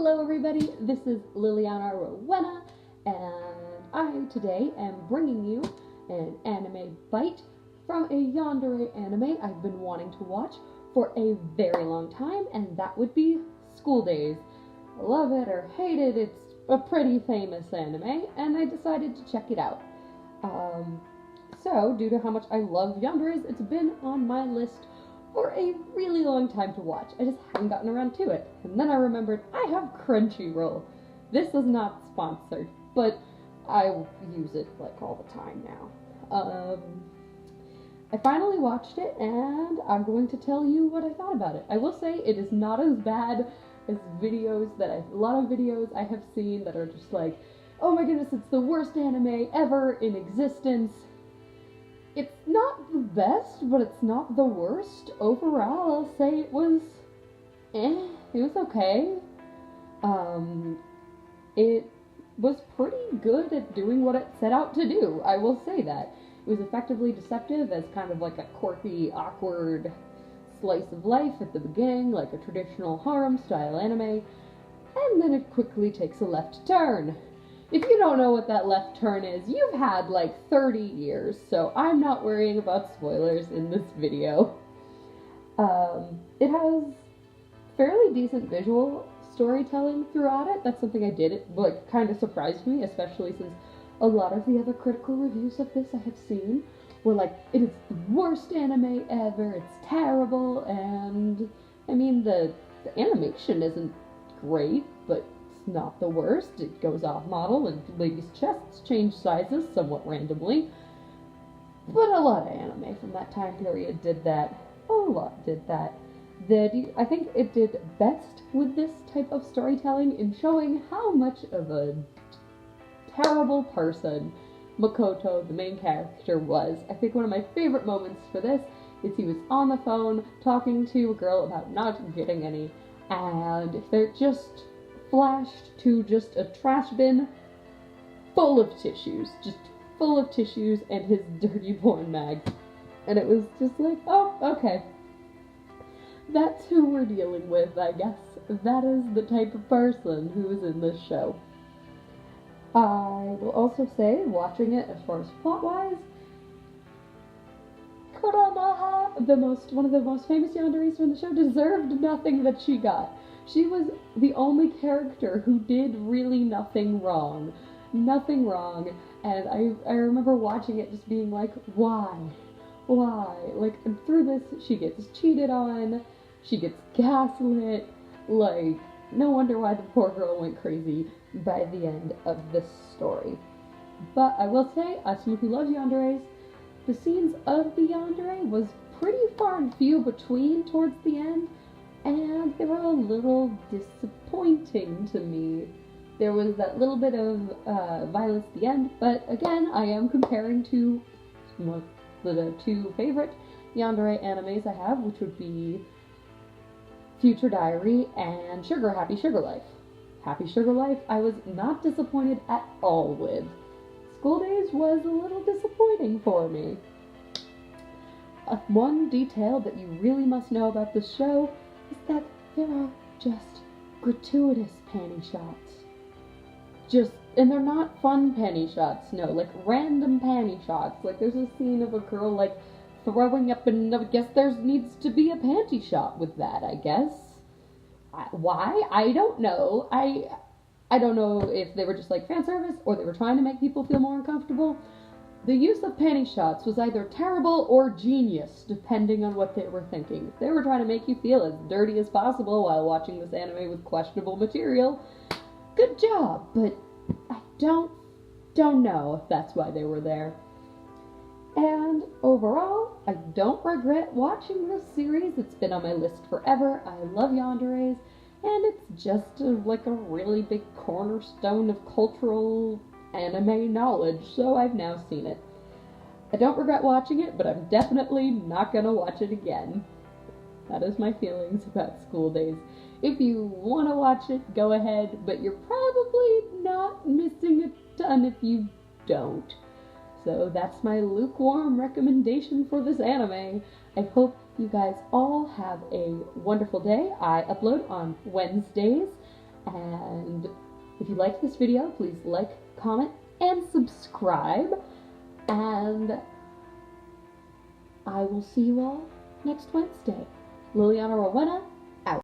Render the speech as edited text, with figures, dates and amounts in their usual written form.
Hello everybody, this is Liliana Rowena, and I today am bringing you an anime bite from a Yandere anime I've been wanting to watch for a very long time, and that would be School Days. Love it or hate it, it's a pretty famous anime, and I decided to check it out. So, due to how much I love Yandere's, it's been on my list for a really long time to watch. I just haven't gotten around to it. And then I remembered I have Crunchyroll. This is not sponsored, but I use it like all the time now. I finally watched it, and I'm going to tell you what I thought about it. I will say it is not as bad as a lot of videos I have seen that are just like, oh my goodness, it's the worst anime ever in existence. It's not the best, but it's not the worst. Overall, I'll say it was it was okay. It was pretty good at doing what it set out to do, I will say that. It was effectively deceptive as kind of like a quirky, awkward slice of life at the beginning, like a traditional harem style anime, and then it quickly takes a left turn. If you don't know what that left turn is, you've had like 30 years, so I'm not worrying about spoilers in this video. It has fairly decent visual storytelling throughout it. That's something I did. It like kind of surprised me, especially since a lot of the other critical reviews of this I have seen were like, it is the worst anime ever, it's terrible, and I mean, the animation isn't great, but not the worst. It goes off model and ladies' chests change sizes somewhat randomly. But a lot of anime from that time period did that. A lot did that. I think it did best with this type of storytelling in showing how much of a terrible person Makoto, the main character, was. I think one of my favorite moments for this is he was on the phone talking to a girl about not getting any, and they're just flashed to just a trash bin full of tissues, and his dirty porn mags. And it was just like, oh, okay. That's who we're dealing with, I guess. That is the type of person who is in this show. I will also say, watching it as far as plot-wise, Kuranoha, one of the most famous yanderes from the show, deserved nothing that she got. She was the only character who did really nothing wrong. Nothing wrong. And I remember watching it just being like, why? Why? Like, and through this, she gets cheated on, she gets gaslit, like, no wonder why the poor girl went crazy by the end of this story. But I will say, as someone who loves yanderes, the scenes of the yandere was pretty far and few between towards the end, and they were a little disappointing to me. There was that little bit of violence at the end, but again, I am comparing to the two favorite yandere animes I have, which would be Future Diary and Happy Sugar Life. Happy Sugar Life I was not disappointed at all with. School Days was a little disappointing for me. One detail that you really must know about this show is that there are just gratuitous panty shots. And they're not fun panty shots, no, like random panty shots. Like there's a scene of a girl like throwing up, and I guess there needs to be a panty shot with that, I guess. Why? I don't know. I don't know if they were just like fan service or they were trying to make people feel more uncomfortable. The use of panty shots was either terrible or genius, depending on what they were thinking. If they were trying to make you feel as dirty as possible while watching this anime with questionable material, good job, but I don't know if that's why they were there. And overall, I don't regret watching this series. It's been on my list forever. I love yanderes, and it's just like a really big cornerstone of cultural anime knowledge, so I've now seen it. I don't regret watching it, but I'm definitely not gonna watch it again. That is my feelings about School Days. If you want to watch it, go ahead, but you're probably not missing a ton if you don't. So that's my lukewarm recommendation for this anime. I hope you guys all have a wonderful day. I upload on Wednesdays, And if you liked this video, please like, comment, and subscribe. And I will see you all next Wednesday. Liliana Rowena,